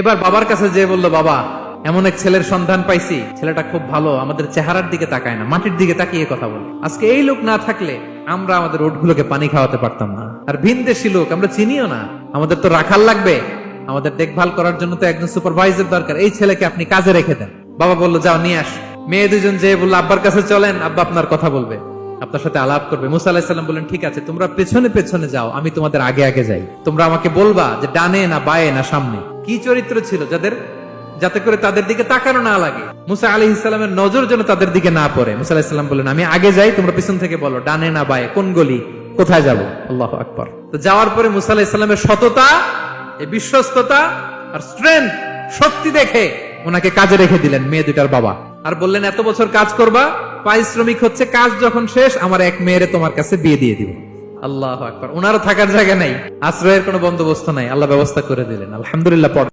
এবার বাবার কাছে যে বলল, বাবা এমন এক ছেলের সন্ধান পাইছি, ছেলেটা খুব ভালো, আমাদের চেহারার দিকে তাকায় না, মাটির দিকে তাকিয়ে কথা বলে। আজকে এই লোক না থাকলে আমরা আমাদের ওটগুলোকে পানি খাওয়াতে পারতাম না। আর ভিনদেশী লোক, আমরা চিনিও না, আমাদের তো রাখাল লাগবে, আমাদের দেখভাল করার জন্য তো একজন সুপারভাইজার দরকার। এই ছেলেকে আপনি কাজে রেখে দেন। বাবা বললো, যাও নিয়ে আস। মেয়ে দুজন যে বললো, আব্বার কাছে চলেন, আব্বা আপনার কথা বলবে, আপনার সাথে আলাপ করবে। মুসা আলাইহিস সালাম বললেন, ঠিক আছে, তোমরা পেছনে পেছনে যাও, আমি তোমাদের আগে আগে যাই। তোমরা আমাকে বলবা যে ডানে না বায়ে না সামনে। কি চরিত্র ছিল যাতে করে তাদের দিকে তাকানো না লাগে, মুসা আলাইহিস সালামের নজর যেন তাদের দিকে না পড়ে। মুসা আলাইহিস সালাম বললেন, আমি আগে যাই, তোমরা পিছন থেকে বলো ডানে না বায়ে, কোন গলি, কোথায় যাব। আল্লাহু আকবার। তো যাওয়ার পরে মুসা আলাইহিস সালামের সততা, এই বিশ্বস্ততা আর স্ট্রেংথ, শক্তি দেখে ওনাকে কাজে রেখে দিলেন মেয়ে দুটার বাবা। আর বললেন, এত বছর কাজ করবা, পারিশ্রমিক হচ্ছে কাজ যখন শেষ আমার এক মেয়েরে তোমার কাছে বিয়ে দিয়ে দিব। আল্লাহু আকবার। ওনারও থাকার জায়গা নাই, আশ্রয়ের কোনো বন্দোবস্ত নাই, আল্লাহ ব্যবস্থা করে দিলেন। আলহামদুলিল্লাহ।